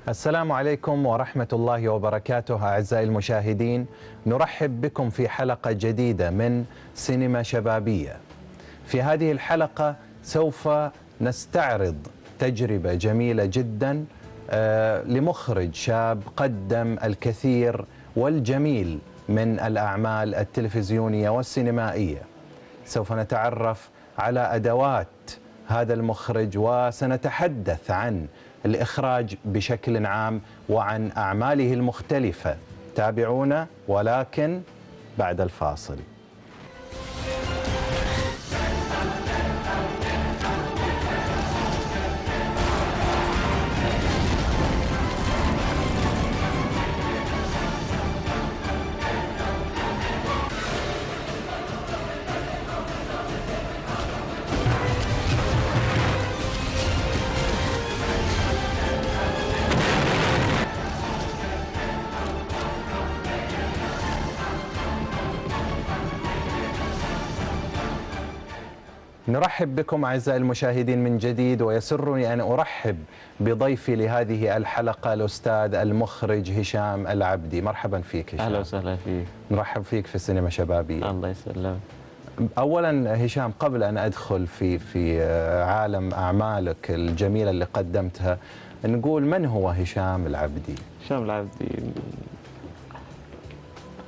السلام عليكم ورحمة الله وبركاته. أعزائي المشاهدين، نرحب بكم في حلقة جديدة من سينما شبابية. في هذه الحلقة سوف نستعرض تجربة جميلة جدا لمخرج شاب قدم الكثير والجميل من الأعمال التلفزيونية والسينمائية. سوف نتعرف على أدوات هذا المخرج وسنتحدث عن الإخراج بشكل عام وعن أعماله المختلفة. تابعونا ولكن بعد الفاصل. نرحب بكم أعزائي المشاهدين من جديد، ويسرني أن أرحب بضيفي لهذه الحلقة الأستاذ المخرج هشام العبدي. مرحبا فيك هشام. أهلا وسهلا فيك. نرحب فيك في السينما شبابية. الله يسلمك. أولا هشام، قبل أن أدخل في عالم أعمالك الجميلة اللي قدمتها، نقول من هو هشام العبدي؟ هشام العبدي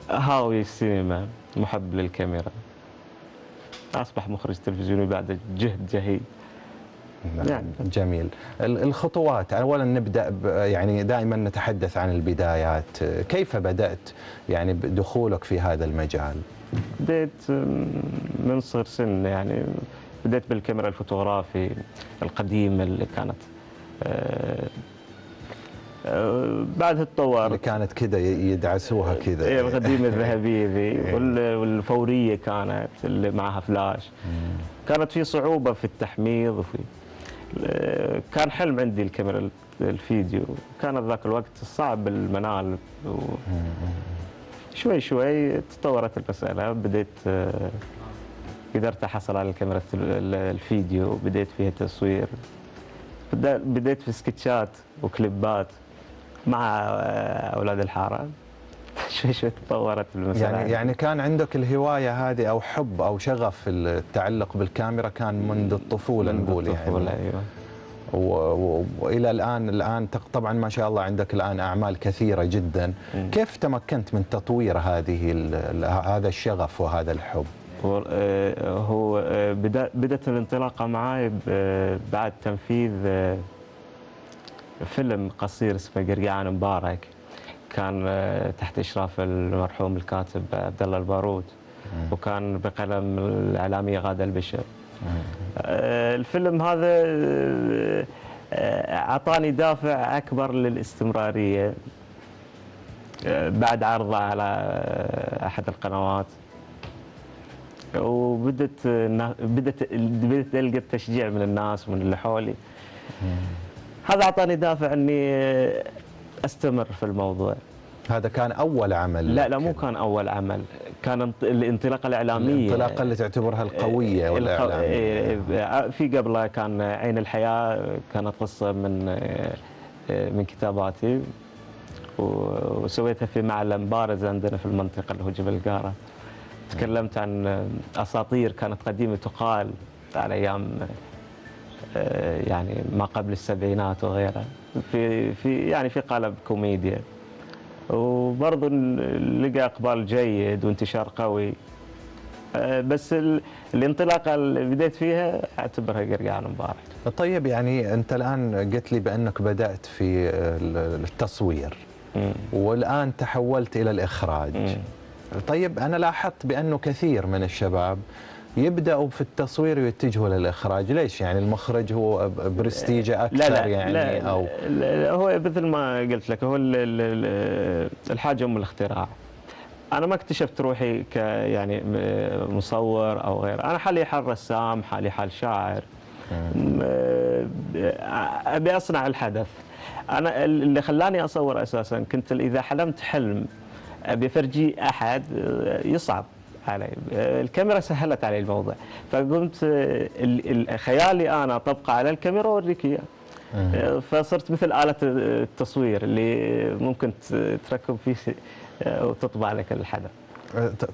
هاوي السينما، محب للكاميرا، أصبح مخرج تلفزيوني بعد جهد جهيد. يعني جميل. الخطوات، أولا نبدأ يعني دائما نتحدث عن البدايات. كيف بدأت يعني دخولك في هذا المجال؟ بديت من صغر سن، يعني بديت بالكاميرا الفوتوغرافي القديمة اللي كانت بعدها تطورت، اللي كانت كذا يدعسوها كذا، القديمة الذهبية ذي، والفورية كانت اللي معها فلاش. كانت في صعوبة في التحميض، وفي كان حلم عندي الكاميرا الفيديو. كانت ذاك الوقت صعب المنال، شوي شوي تطورت المسألة. بديت قدرت أحصل على الكاميرا الفيديو، بديت فيها تصوير. بديت في سكتشات وكليبات مع أولاد الحارة. شوي شوي تطورت المسألة. يعني كان عندك الهواية هذه أو حب أو شغف التعلق بالكاميرا كان منذ الطفولة، نقول الطفولة يعني. أيوة. وإلى الآن طبعا ما شاء الله عندك الآن أعمال كثيرة جدا. كيف تمكنت من تطوير هذا الشغف وهذا الحب؟ هو بدأت الانطلاقة معي بعد تنفيذ فيلم قصير اسمه قرقعان مبارك، كان تحت إشراف المرحوم الكاتب عبد الله البارود، وكان بقلم الإعلامية غادة البشر. الفيلم هذا أعطاني دافع أكبر للاستمرارية بعد عرضه على أحد القنوات، وبدت ألقى التشجيع من الناس ومن اللي حولي. هذا أعطاني دافع أني أستمر في الموضوع. هذا كان أول عمل؟ لا مو كان أول عمل، كان الانطلاقة الإعلامية. الانطلاقة اللي تعتبرها القوية والإعلامية. في قبله كان عين الحياة، كانت قصة من كتاباتي، وسويتها في معلم بارز عندنا في المنطقة اللي هو جبل القارة. تكلمت عن أساطير كانت قديمة تقال على أيام يعني ما قبل السبعينات وغيرها، في قالب كوميديا، وبرضه لقى إقبال جيد وانتشار قوي. بس الانطلاقة اللي بديت فيها أعتبرها قرقعان مبارك. طيب، يعني أنت الآن قلت لي بأنك بدأت في التصوير والآن تحولت إلى الإخراج. طيب، أنا لاحظت بأنه كثير من الشباب يبدأوا في التصوير ويتجهوا للإخراج. ليش؟ يعني المخرج هو برستيجه أكثر؟ لا يعني لا أو لا، هو مثل ما قلت لك، هو الحاجة أم الاختراع. أنا ما اكتشفت روحي يعني مصور أو غيره. أنا حالي حال رسام، حالي حال شاعر، أبي أصنع الحدث. أنا اللي خلاني أصور أساساً، كنت إذا حلمت حلم أبي فرجي أحد يصعب علي، الكاميرا سهلت علي الموضوع، فقمت خيالي أنا طبقه على الكاميرا وأوريك إياه. فصرت مثل آلة التصوير اللي ممكن تركب فيه وتطبع لك الحدث.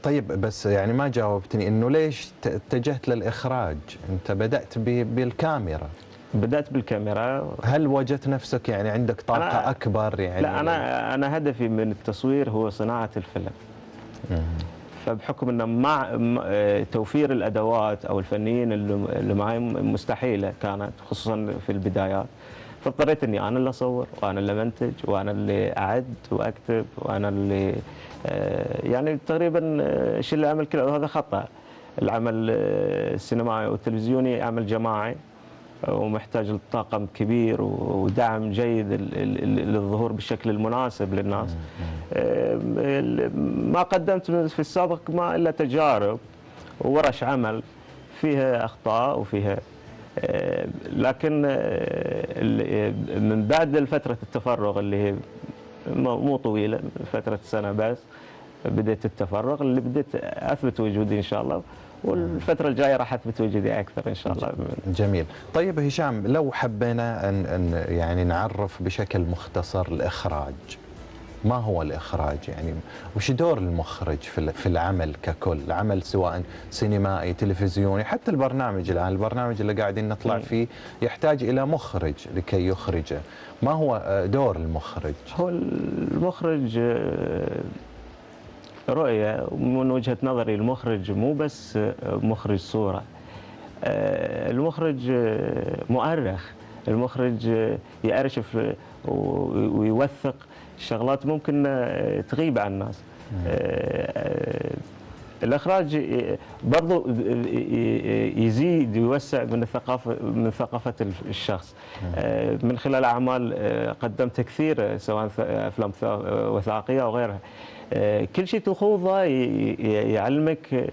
طيب بس يعني ما جاوبتني انه ليش اتجهت للاخراج؟ انت بدأت بالكاميرا. بدأت بالكاميرا. هل وجدت نفسك يعني عندك طاقة اكبر يعني؟ لا، انا هدفي من التصوير هو صناعة الفيلم. فبحكم انه مع توفير الادوات او الفنيين اللي معي مستحيله كانت، خصوصا في البدايات، فاضطريت اني انا اللي اصور وانا اللي منتج وانا اللي اعد واكتب وانا اللي يعني تقريبا اشيل العمل كله، وهذا خطا. العمل السينمائي والتلفزيوني عمل جماعي ومحتاج لطاقم كبير ودعم جيد للظهور بالشكل المناسب للناس. ما قدمت في السابق ما إلا تجارب وورش عمل فيها أخطاء وفيها، لكن من بعد فترة التفرغ اللي هي مو طويلة، فترة سنة بس، بديت التفرغ اللي بديت أثبت وجودي إن شاء الله، والفترة الجاية راح أثبت وجودي أكثر إن شاء الله. جميل. طيب هشام، لو حبينا أن يعني نعرف بشكل مختصر الإخراج، ما هو الإخراج يعني؟ وش دور المخرج في العمل ككل؟ عمل سواء سينمائي، تلفزيوني، حتى البرنامج الآن، البرنامج اللي قاعدين نطلع فيه يحتاج إلى مخرج لكي يخرجه. ما هو دور المخرج؟ هو المخرج رؤية. من وجهة نظري المخرج مو بس مخرج صورة، المخرج مؤرخ. المخرج يأرشف ويوثق شغلات ممكن تغيب عن الناس. الإخراج برضو يزيد ويوسع من ثقافة الشخص من خلال أعمال قدمت كثير، سواء أفلام وثائقية أو غيرها. كل شيء تخوضه يعلمك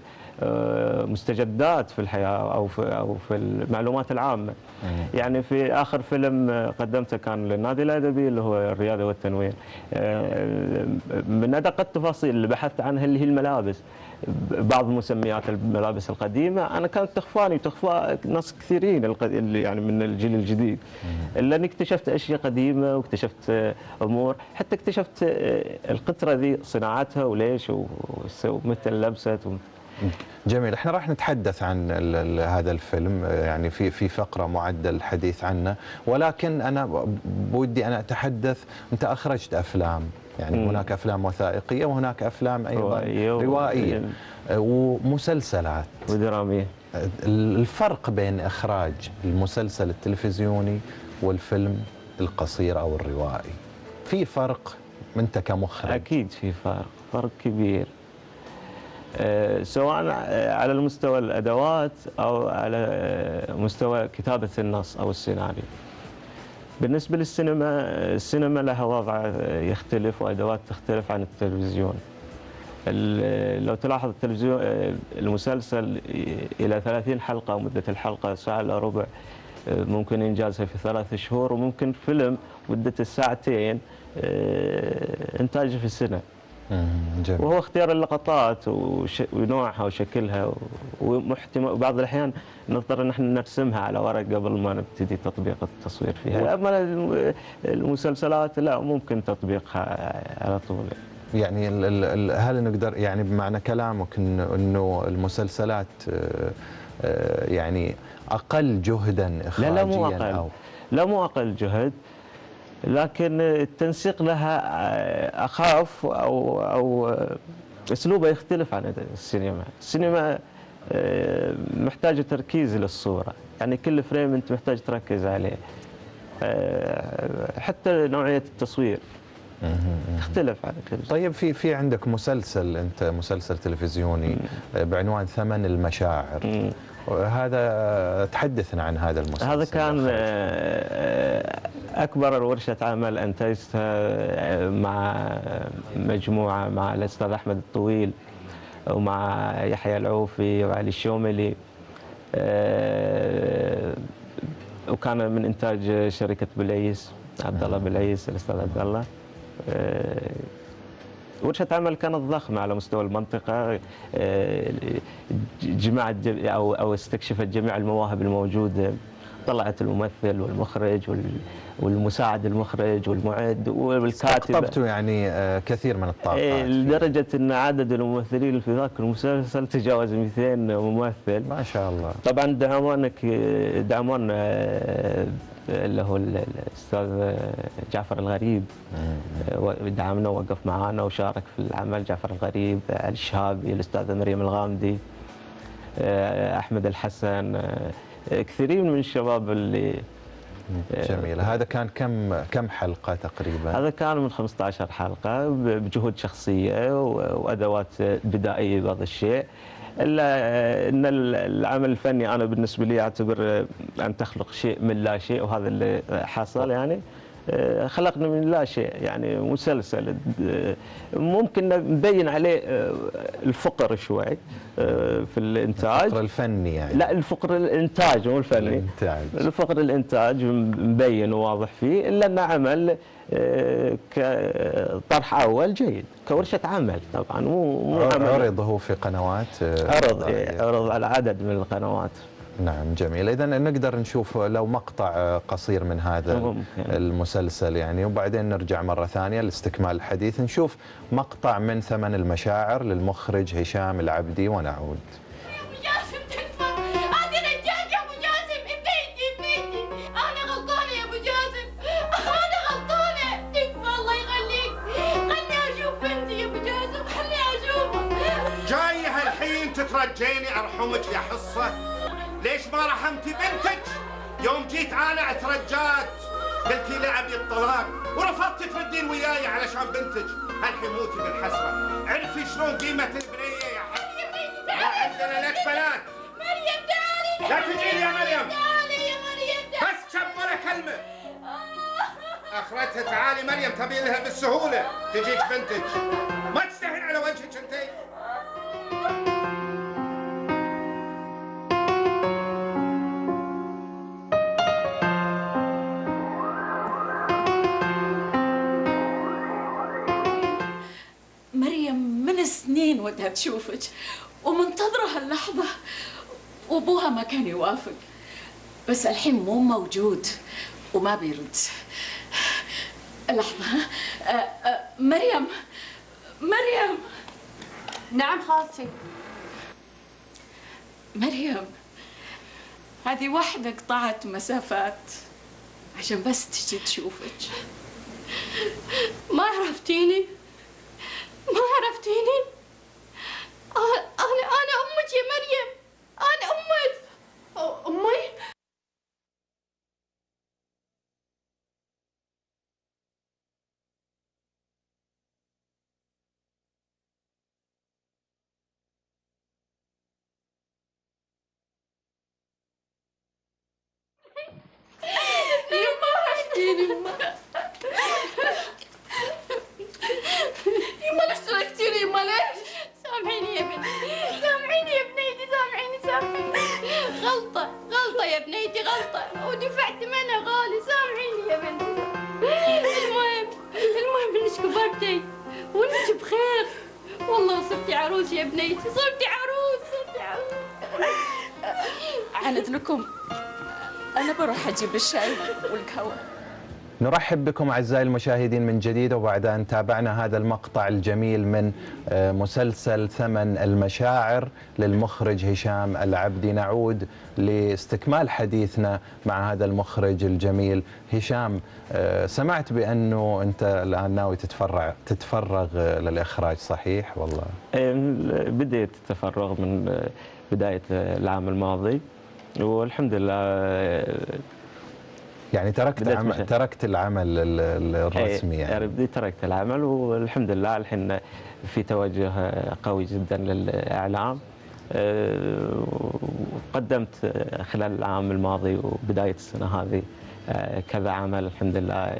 مستجدات في الحياة أو في المعلومات العامة. يعني في آخر فيلم قدمته كان للنادي الأدبي اللي هو الرياضة والتنوير، من أدق التفاصيل اللي بحثت عنها اللي هي الملابس. بعض مسميات الملابس القديمة أنا كانت تخفاني وتخفى ناس كثيرين يعني من الجيل الجديد، إلا أني اكتشفت أشياء قديمة واكتشفت أمور، حتى اكتشفت القطرة ذي صناعتها وليش ومتى لبست. جميل. احنا راح نتحدث عن هذا الفيلم يعني في فقرة معدة للحديث عنه، ولكن أنا بودي أنا أتحدث. أنت أخرجت أفلام، يعني هناك أفلام وثائقية وهناك أفلام أيضا روائية ومسلسلات ودرامية. الفرق بين إخراج المسلسل التلفزيوني والفيلم القصير أو الروائي، في فرق أنت كمخرج؟ أكيد في فرق كبير، سواء على المستوى الأدوات أو على مستوى كتابة النص أو السيناريو. بالنسبة للسينما، السينما لها وضع يختلف وأدوات تختلف عن التلفزيون. لو تلاحظ التلفزيون المسلسل إلى 30 حلقة ومدة الحلقة ساعة إلا ربع، ممكن إنجازها في 3 شهور، وممكن فيلم مدة ساعتين إنتاجه في السنة. جميل. وهو اختيار اللقطات ونوعها وشكلها، وبعض الأحيان نضطر ان احنا نرسمها على ورق قبل ما نبتدي تطبيق التصوير فيها. اما المسلسلات لا، ممكن تطبيقها على طول. يعني هل نقدر يعني بمعنى كلامك انه المسلسلات يعني اقل جهدا اخراجيا؟ لا مو اقل، أو لا مو اقل جهد، لكن التنسيق لها اخاف او اسلوبه يختلف عن السينما. السينما محتاجه تركيز للصوره، يعني كل فريم انت محتاج تركز عليه. حتى نوعيه التصوير تختلف عن التلفزيون. طيب في عندك مسلسل، انت مسلسل تلفزيوني بعنوان ثمن المشاعر، هذا تحدثنا عن هذا المسلسل. هذا كان أكبر ورشة عمل أنتجتها مع مجموعة، مع الأستاذ أحمد الطويل ومع يحيى العوفي وعلي الشوملي، وكان من إنتاج شركة بلعيس، عبد الله بلعيس، الأستاذ عبد الله. ورشة عمل كانت ضخمة على مستوى المنطقة، جمعت أو استكشفت جميع المواهب الموجودة، طلعت الممثل والمخرج والمساعد المخرج والمعد والكاتب. استقطبتوا يعني كثير من الطاقات لدرجة أن عدد الممثلين اللي في ذاك المسلسل تجاوز 200 ممثل. ما شاء الله. طبعا دعمونا اللي هو الأستاذ جعفر الغريب، دعمنا ووقف معنا وشارك في العمل. جعفر الغريب، علي الشهابي، الأستاذة مريم الغامدي، أحمد الحسن، كثيرين من الشباب اللي. جميل. هذا كان كم حلقة تقريبا؟ هذا كان من 15 حلقة بجهود شخصية وأدوات بدائية بعض الشيء. إلا أن العمل الفني أنا بالنسبة لي أعتبر أن تخلق شيء من لا شيء، وهذا اللي حصل. يعني خلقنا من لا شيء، يعني مسلسل ممكن نبين عليه الفقر شوي في الإنتاج. الفقر الفني يعني؟ لا، الفقر الإنتاج مو الفني. الفقر الإنتاج مبين وواضح فيه، إلا أنه عمل كطرح أول جيد، كورشة عمل طبعا، مو عمل. عرض هو في قنوات؟ عرض على عدد من القنوات. نعم جميل. إذا نقدر نشوف لو مقطع قصير من هذا المسلسل يعني، وبعدين نرجع مرة ثانية لاستكمال الحديث، نشوف مقطع من ثمن المشاعر للمخرج هشام العبدي ونعود. ترجيني ارحمك يا حصه؟ ليش ما رحمتي بنتك؟ يوم جيت انا اترجاك قلتي لي ابي الطلاق ورفضتي تردين وياي علشان بنتك. الحين موتي بالحسره. عرفي شلون قيمه البنيه يا حبيبي؟ ما عندنا لك بنات. مريم تعالي. لا تجيني يا مريم. تعالي يا مريم تعالي. بس كبره كلمه. اخرتها تعالي مريم، تبي لها بالسهوله تجيك بنتك. ما تستهين على وجهك انتي. سنين ودها تشوفك ومنتظرة هاللحظة، وابوها ما كان يوافق، بس الحين مو موجود وما بيرد. لحظة. مريم. مريم. نعم خالتي. مريم، هذه واحدة قطعت مسافات عشان بس تجي تشوفك. ما عرفتيني؟ ما عرفتيني؟ أنا أمك يا مريم، أنا أمك. أمي؟ يما وحشتيني يما. يما ليش تركتيني يما ليش؟ سامحيني يا بنتي، سامحيني يا بنيتي، سامحيني. غلطة يا بنيتي، غلطة ودفعت منها غالي، سامحيني يا بنتي. المهم انك كبرتي وانك بخير، والله صرتي عروس يا بنيتي، صرتي عروس. عند لكم، أنا بروح أجيب الشاي والقهوة. نرحب بكم أعزائي المشاهدين من جديد، وبعد أن تابعنا هذا المقطع الجميل من مسلسل ثمن المشاعر للمخرج هشام العبدي، نعود لاستكمال حديثنا مع هذا المخرج الجميل. هشام، سمعت بأنه أنت الآن ناوي تتفرغ للإخراج، صحيح والله؟ بديت التفرغ من بداية العام الماضي، والحمد لله يعني تركت العمل الرسمي يعني بديت تركت العمل، والحمد لله الحين في توجه قوي جدا للإعلام. قدمت خلال العام الماضي وبداية السنة هذه كذا عمل، الحمد لله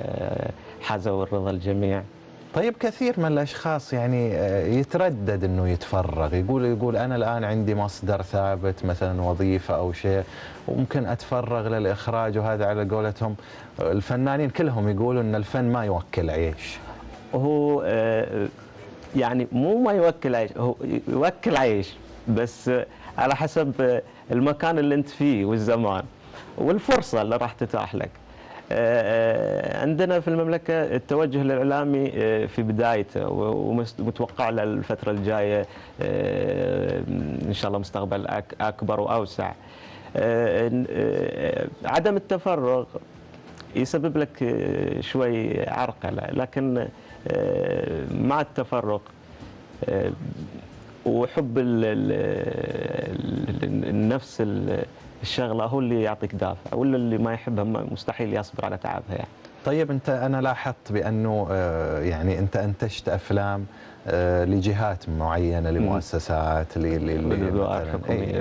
حازوا رضا الجميع. طيب، كثير من الأشخاص يعني يتردد أنه يتفرغ، يقول أنا الآن عندي مصدر ثابت، مثلا وظيفة أو شيء، وممكن أتفرغ للإخراج، وهذا على قولتهم الفنانين كلهم يقولوا أن الفن ما يوكل عيش. هو يعني مو ما يوكل عيش، هو يوكل عيش بس على حسب المكان اللي أنت فيه والزمان. والفرصة اللي راح تتاح لك. عندنا في المملكة التوجه الإعلامي في بدايته، ومتوقع له الفترة الجاية إن شاء الله مستقبل أكبر وأوسع. عدم التفرغ يسبب لك شوي عرقلة، لكن مع التفرغ وحب النفس الشغله هو اللي يعطيك دافع، ولا اللي ما يحبها مستحيل يصبر على تعبها يعني. طيب انا لاحظت بانه يعني انت انتجت افلام لجهات معينه، لمؤسسات،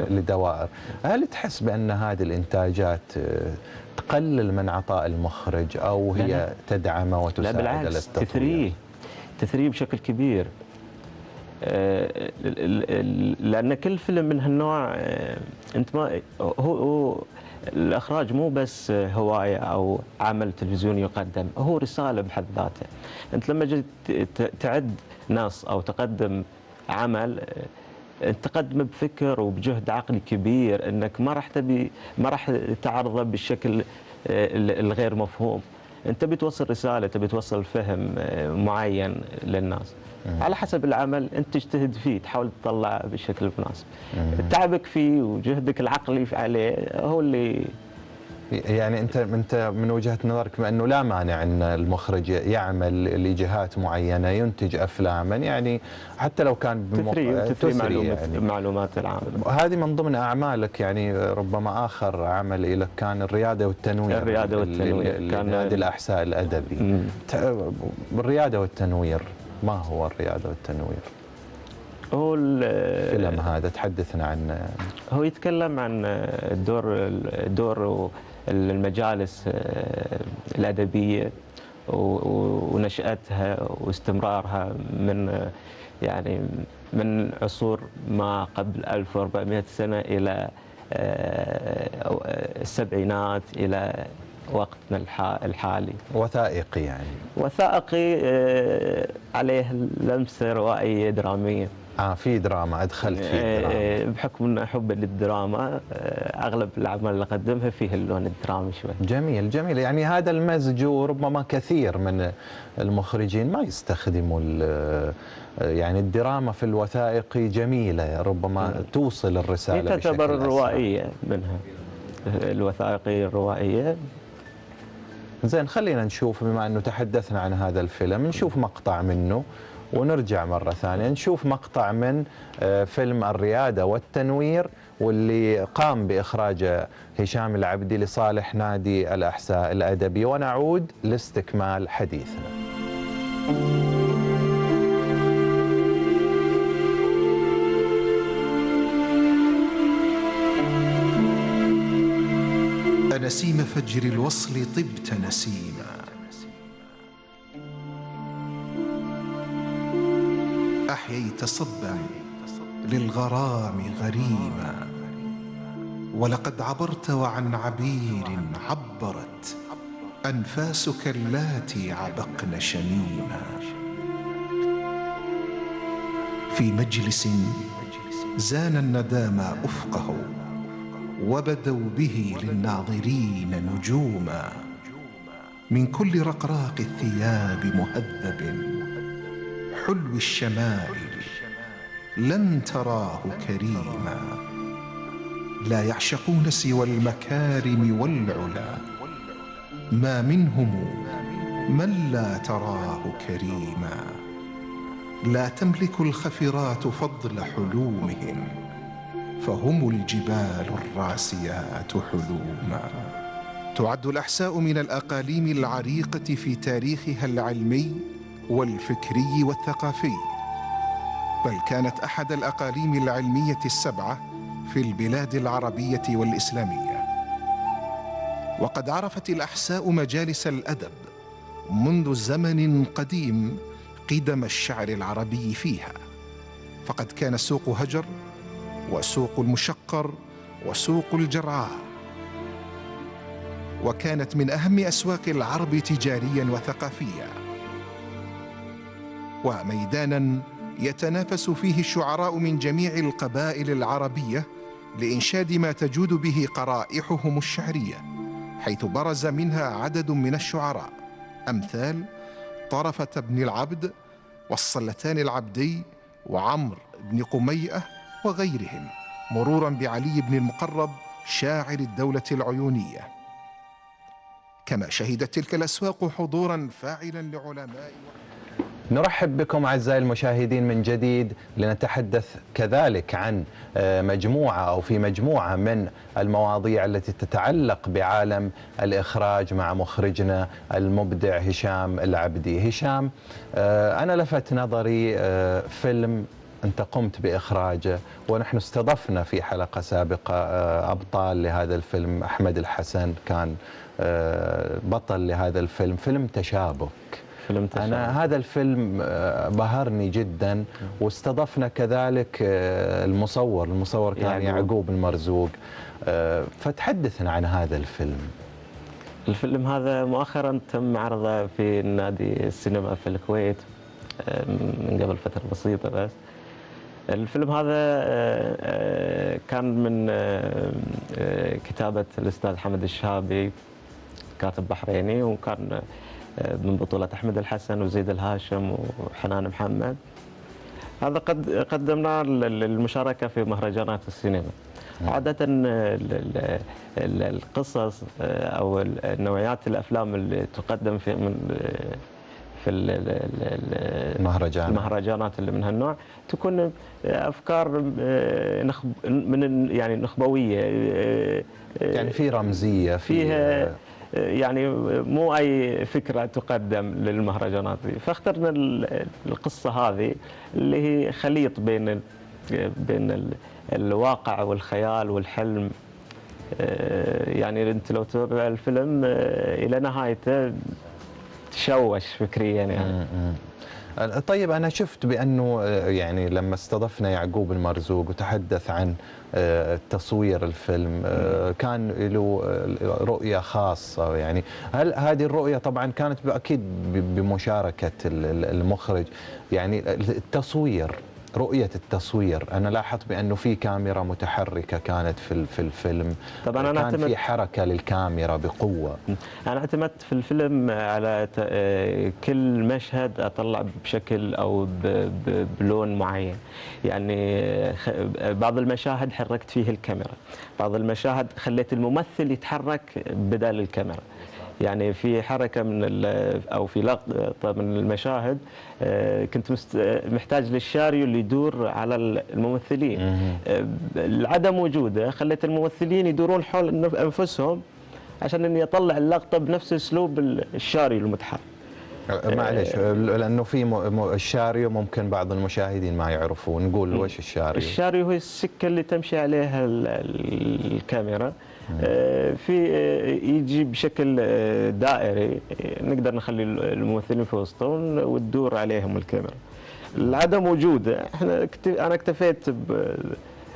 لدوائر. هل تحس بان هذه الانتاجات تقلل من عطاء المخرج او هي تدعمه وتساعد على التطوير؟ لا بالعكس، تثريه بشكل كبير. لأن كل فيلم من هالنوع أنت ما هو الإخراج مو بس هواية أو عمل تلفزيوني يقدم، هو رسالة بحد ذاته. أنت لما جيت تعد نص أو تقدم عمل، أنت تقدمه بفكر وبجهد عقلي كبير، أنك ما راح تعرضه بالشكل الغير مفهوم. أنت بتوصل رسالة، تبي توصل فهم معين للناس. على حسب العمل انت تجتهد فيه، تحاول تطلع بالشكل المناسب. تعبك فيه وجهدك العقلي عليه هو اللي يعني انت من وجهة نظرك بانه لا مانع ان المخرج يعمل لجهات معينة، ينتج افلاما يعني حتى لو كان تثري معلومات العامل. هذه من ضمن اعمالك يعني. ربما اخر عمل لك كان الريادة والتنوير. كان نادي الاحساء الادبي. الريادة والتنوير، ما هو الريادة والتنوير؟ هو الفيلم هذا تحدثنا عنه. هو يتكلم عن دور المجالس الأدبية ونشأتها واستمرارها من عصور ما قبل 1400 سنة إلى السبعينات إلى وقتنا الحالي. وثائقي يعني. وثائقي عليه لمسة روائية درامية. في دراما أدخلت فيه دراما. بحكم حبي للدراما أغلب الأعمال اللي أقدمها فيه اللون الدرامي شوي. جميل جميل. يعني هذا المزج، وربما كثير من المخرجين ما يستخدموا يعني الدراما في الوثائقي جميلة، ربما توصل الرسالة بشكل تعتبر الروائية منها، الوثائقية الروائية. زين، خلينا نشوف، بما أنه تحدثنا عن هذا الفيلم، نشوف مقطع منه ونرجع مرة ثانية نشوف مقطع من فيلم الريادة والتنوير، واللي قام بإخراجه هشام العبدي لصالح نادي الأحساء الأدبي، ونعود لاستكمال حديثنا. نسيم فجر الوصل طبت نسيما، أحييت صبا للغرام غريما، ولقد عبرت وعن عبير عبرت أنفاسك اللاتي عبقن شميما. في مجلس زان الندامى أفقه، وبدوا به للناظرين نجوما، من كل رقراق الثياب مهذب، حلو الشمائل لن تراه كريما. لا يعشقون سوى المكارم والعلا، ما منهم من لا تراه كريما. لا تملك الخفرات فضل حلومهم، فهم الجبال الراسيات حلوما. تعد الأحساء من الأقاليم العريقة في تاريخها العلمي والفكري والثقافي، بل كانت أحد الأقاليم العلمية السبعة في البلاد العربية والإسلامية. وقد عرفت الأحساء مجالس الأدب منذ زمن قديم قدم الشعر العربي فيها، فقد كان سوق هجر وسوق المشقر وسوق الجرعاء، وكانت من أهم أسواق العرب تجاريا وثقافيا، وميدانا يتنافس فيه الشعراء من جميع القبائل العربية لإنشاد ما تجود به قرائحهم الشعرية، حيث برز منها عدد من الشعراء أمثال طرفة بن العبد والصلتان العبدي وعمرو بن قميئة وغيرهم، مرورا بعلي بن المقرب شاعر الدولة العيونية. كما شهدت تلك الأسواق حضورا فاعلا لعلماء. نرحب بكم أعزائي المشاهدين من جديد لنتحدث كذلك عن في مجموعة من المواضيع التي تتعلق بعالم الإخراج مع مخرجنا المبدع هشام العبدي. هشام، أنا لفت نظري فيلم أنت قمت بإخراجه، ونحن استضفنا في حلقة سابقة أبطال لهذا الفيلم. أحمد الحسن كان بطل لهذا الفيلم، فيلم تشابك. أنا هذا الفيلم بهرني جدا، واستضفنا كذلك المصور كان يعقوب المرزوق. فتحدثنا عن هذا الفيلم. الفيلم هذا مؤخرا تم عرضه في نادي السينما في الكويت من قبل فترة بسيطة. بس الفيلم هذا كان من كتابة الأستاذ حمد الشهابي، كاتب بحريني، وكان من بطولة أحمد الحسن وزيد الهاشم وحنان محمد. هذا قدمناه للمشاركة في مهرجانات السينما. عادة القصص أو نوعيات الأفلام اللي تقدم في المهرجانات اللي من هالنوع تكون أفكار يعني نخبوية، يعني في رمزية، فيها يعني مو أي فكرة تقدم للمهرجانات دي. فاخترنا القصة هذه اللي هي خليط بين الواقع والخيال والحلم. يعني أنت لو تتابع الفيلم إلى نهايته تشوش فكريا يعني. طيب، أنا شفت بأنه يعني لما استضفنا يعقوب المرزوق وتحدث عن تصوير الفيلم كان له رؤية خاصة. يعني هل هذه الرؤية طبعا كانت أكيد بمشاركة المخرج؟ يعني رؤية التصوير، أنا لاحظت بأنه في كاميرا متحركة كانت في الفيلم. طبعا أنا كان في حركة للكاميرا بقوة. أنا اعتمدت في الفيلم على كل مشهد أطلع بشكل أو بلون معين. يعني بعض المشاهد حركت فيه الكاميرا، بعض المشاهد خليت الممثل يتحرك بدل الكاميرا. يعني في حركة أو في لقطة من المشاهد كنت محتاج للشاريو اللي يدور على الممثلين. عدم وجوده خليت الممثلين يدورون حول أنفسهم عشان إني أطلع اللقطة بنفس أسلوب الشاريو المتحرك. معلش، لأنه في الشاريو ممكن بعض المشاهدين ما يعرفون، نقول وش الشاريو؟ الشاريو هو السكة اللي تمشي عليها الكاميرا، يجي بشكل دائري، نقدر نخلي الممثلين في وسطهم وتدور عليهم الكاميرا. العدم وجوده أنا اكتفيت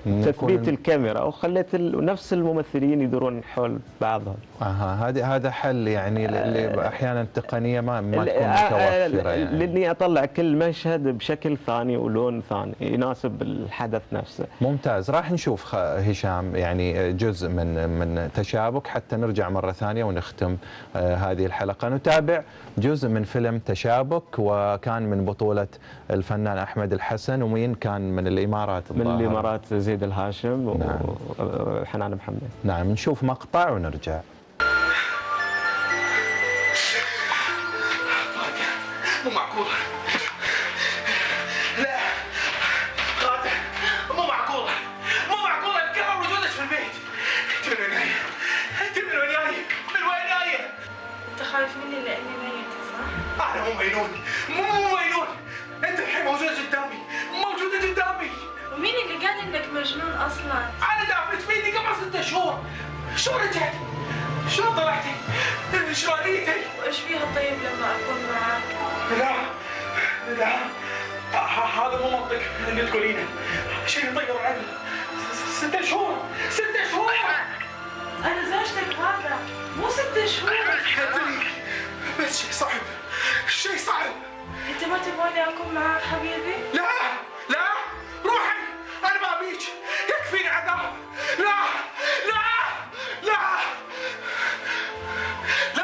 بتثبيت الكاميرا وخليت نفس الممثلين يدورون حول بعضهم. هذا حل يعني احيانا التقنيه ما تكون متوفره، يعني لاني اطلع كل مشهد بشكل ثاني ولون ثاني يناسب الحدث نفسه. ممتاز. راح نشوف هشام يعني جزء من تشابك حتى نرجع مره ثانيه ونختم هذه الحلقه. نتابع جزء من فيلم تشابك، وكان من بطوله الفنان احمد الحسن، ومين كان من الامارات؟ من الامارات زيد الهاشم. نعم. وحنان محمد. نعم، نشوف مقطع ونرجع. مو معقول، لا غادة، مو معقولة اتكرر وجودك في البيت. انت من وين جاي؟ من وين جاي؟ انت خايف مني لاني ميتة صح؟ انا مو مجنون، انت الحين موجودة قدامي. ومين اللي قال انك مجنون اصلا؟ انا دافنت بيدي قبل 6 شهور. شو رجعت؟ شو طلعتي؟ شو رأيتي؟ وايش فيها طيب لما اكون معك؟ لا هذا مو منطق اللي تقولينه، شيء يطير العقل. 6 شهور. انا زوجتك غادة، مو 6 شهور. بس شيء صعب. انت ما تبغاني اكون معك حبيبي؟ لا روحي، انا ما ابيك. يكفيني عذاب. لا لا لا لا.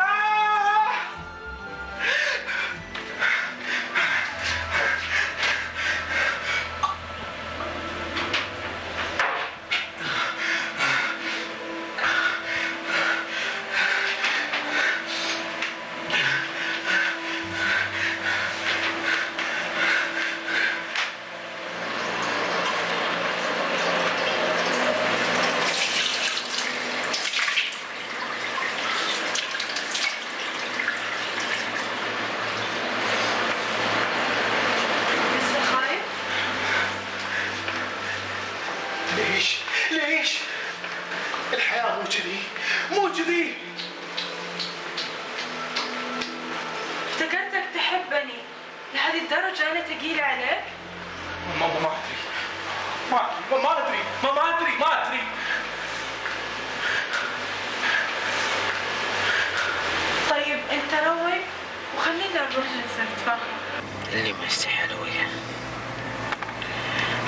ليش؟ الحياة مو كذي، مو كذي. افتكرتك تحبني لهذه الدرجة أنا ثقيلة عليك؟ ما أدري. طيب أنت روي وخلينا نروح نتفاهم. اللي ما يستحي وياه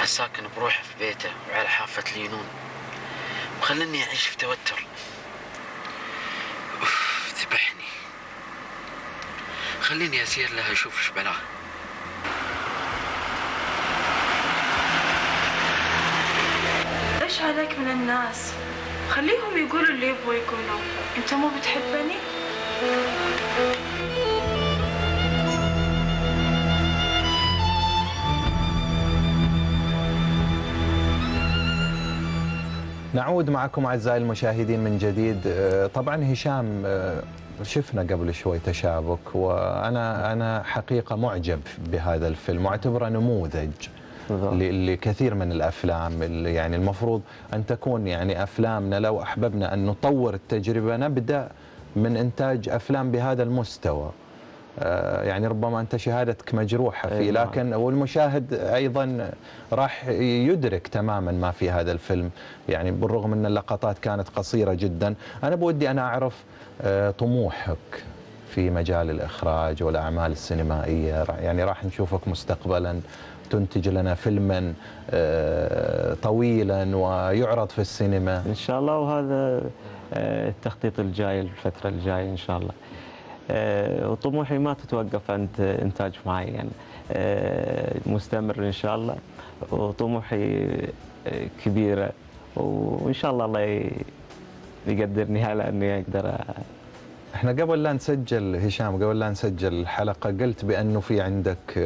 الساكن بروحه في بيته وعلى حافة لينون وخلني أعيش في توتر. ذبحني. خليني أسير لها أشوف إيش بلاه. إيش عليك من الناس؟ خليهم يقولوا اللي يبغوا يقولوا. أنت مو بتحبني؟ نعود معكم أعزائي المشاهدين من جديد. طبعا هشام شفنا قبل شوي تشابك، وأنا حقيقة معجب بهذا الفيلم واعتبره نموذج لكثير من الأفلام اللي يعني المفروض أن تكون يعني أفلامنا لو أحببنا أن نطور التجربة نبدأ من إنتاج أفلام بهذا المستوى. يعني ربما أنت شهادتك مجروحة فيه، لكن والمشاهد أيضا راح يدرك تماما ما في هذا الفيلم، يعني بالرغم أن اللقطات كانت قصيرة جدا. أنا بودي أنا أعرف طموحك في مجال الإخراج والأعمال السينمائية، يعني راح نشوفك مستقبلا تنتج لنا فيلما طويلا ويعرض في السينما إن شاء الله، وهذا التخطيط الجاي الفترة الجاية إن شاء الله. وطموحي ما تتوقف عند إنتاج معين، مستمر إن شاء الله، وطموحي كبيرة، وإن شاء الله يقدرني على أني أقدر. احنا قبل لا نسجل هشام، قبل لا نسجل الحلقة قلت بأنه في عندك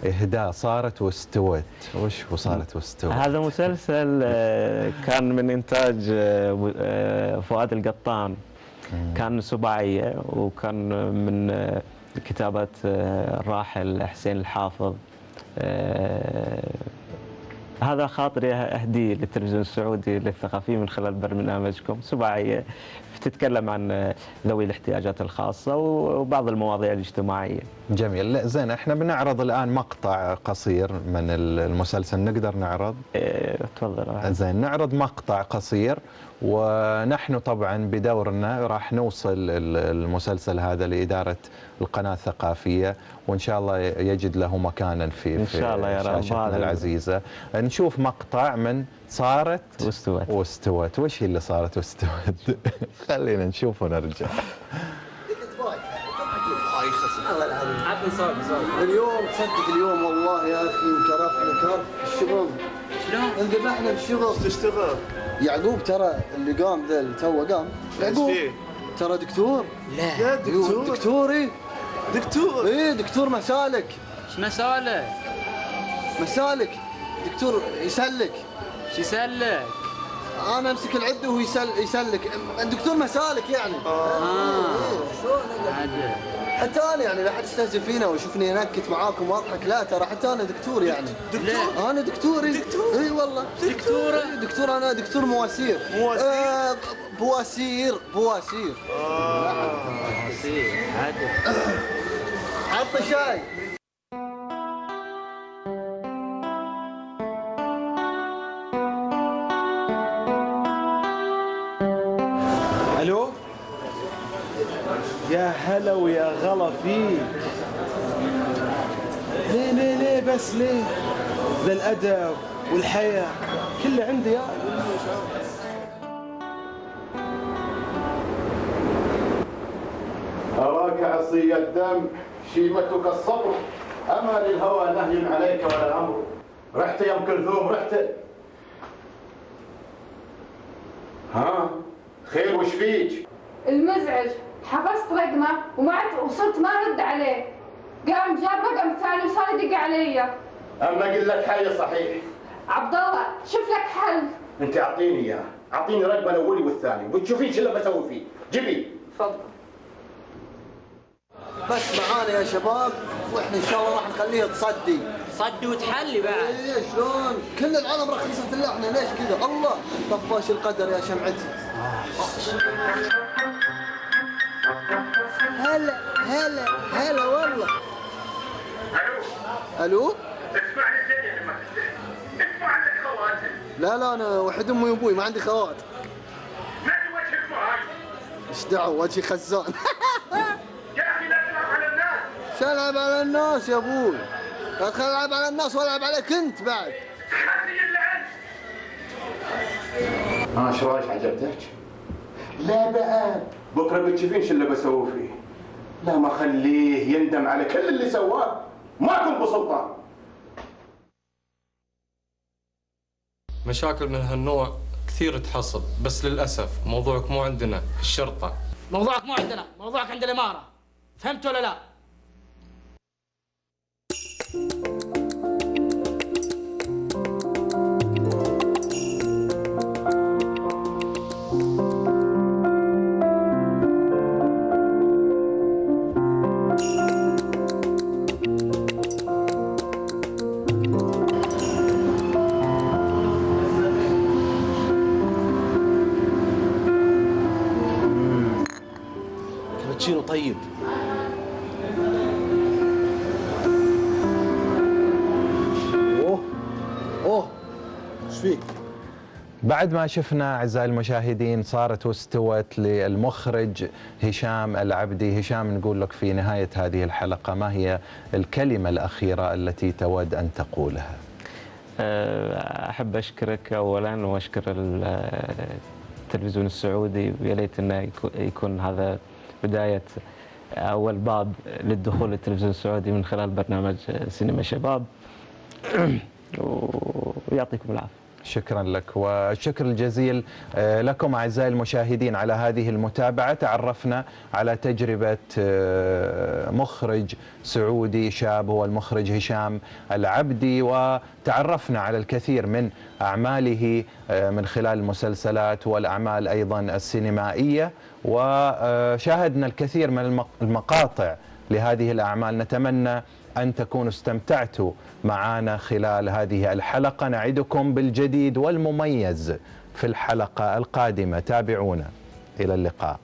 إهداء صارت واستوت. وش هو صارت واستوت؟ هذا مسلسل كان من إنتاج فؤاد القطان، كان سباعية، وكان من كتابة الراحل حسين الحافظ. هذا خاطري أهديه للتلفزيون السعودي للثقافي من خلال برنامجكم. سباعية تتكلم عن ذوي الاحتياجات الخاصة وبعض المواضيع الاجتماعية. جميل. لا زين، احنا بنعرض الآن مقطع قصير من المسلسل، نقدر نعرض؟ تفضل. زين، نعرض مقطع قصير، ونحن طبعا بدورنا راح نوصل المسلسل هذا لإدارة القناة الثقافية، وإن شاء الله يجد له مكانا في شاشتنا العزيزة. نشوف مقطع من صارت واستوت. وش هي اللي صارت واستوت؟ خلينا نشوف ونرجع. عطني صار اليوم، تصدق اليوم والله يا اخي انكرف الشغل. شلون؟ انذبحنا بالشغل. تشتغل؟ يعقوب ترى اللي قام ذا اللي توه قام. يعقوب ترى دكتور. لا دكتور. ايه دكتور. ايه دكتور مسالك. ايش مسالك؟ مسالك دكتور يسلك. شو يسلك؟ انا امسك العده وهو يسلك. دكتور مسالك يعني. شلون حتى انا يعني لا حد يستهزئ فينا ويشوفني انكت معاكم واضحك، لا ترى حتى انا دكتور يعني. دكتور؟ انا دكتور. اي والله دكتور. انا دكتور مواسير. بواسير. عطي شاي. الو يا هلا ويا غلا فيك. ليه بس ليه ذا الادب والحياة كله عندي يا أراك عصي الدم شيمتك الصبر، أما للهوى نهي عليك ولا أمر. رحت يا أم كلثوم رحت؟ ها خير وش فيك؟ المزعج حفظت رقمه وصرت ما رد عليه، قام جاب رقم ثاني وصار يدق علي. أما أقول لك حي صحيح. عبد الله شوف لك حل. أنت أعطيني إياه، أعطيني رقم الأولي والثاني وتشوفين شو اللي بسوي فيه. جيبي. تفضل. بس معانا يا شباب واحنا ان شاء الله راح نخليها تصدي. صدي وتحلي بعد. ايه شلون؟ كل العالم رخيصة الله، احنا ليش كذا؟ الله طفاش القدر يا شمعتي. هلا هلا هلا والله. الو؟ اسمعني زين يا لما اسمع عندك خوات. لا انا وحد امي وابوي ما عندي خوات. ما في وجهك معاي. ايش دعوه وجهي خزان. يا اخي لا تلعب على الناس. شو العب على الناس يا ابوي؟ لا تخلي العب على الناس والعب عليك انت بعد. خلي اللعنة. شو رايك عجبتك؟ لا بعد بكره بتشوفين شو اللي بسوي فيه. لا ما خليه يندم على كل اللي سواه، ما كنت بسلطان. مشاكل من هالنوع كثير تحصل، بس للأسف موضوعك مو عندنا في الشرطة. موضوعك مو عندنا، موضوعك عند الإمارة. فهمت ولا لا؟ كابتشينو طيب. اوه ايش فيك؟ بعد ما شفنا أعزائي المشاهدين صارت واستوت للمخرج هشام العبدي. هشام، نقول لك في نهاية هذه الحلقة ما هي الكلمة الأخيرة التي تود أن تقولها؟ أحب أشكرك أولا وأشكر التلفزيون السعودي، ويا ليت أنه يكون هذا بداية أول باب للدخول للتلفزيون السعودي من خلال برنامج سينما شباب. ويعطيكم العافية. شكرا لك والشكر الجزيل لكم أعزائي المشاهدين على هذه المتابعة. تعرفنا على تجربة مخرج سعودي شاب هو المخرج هشام العبدي، وتعرفنا على الكثير من أعماله من خلال المسلسلات والأعمال أيضا السينمائية، وشاهدنا الكثير من المقاطع لهذه الأعمال. نتمنى أن تكونوا استمتعتوا معنا خلال هذه الحلقة. نعدكم بالجديد والمميز في الحلقة القادمة. تابعونا. إلى اللقاء.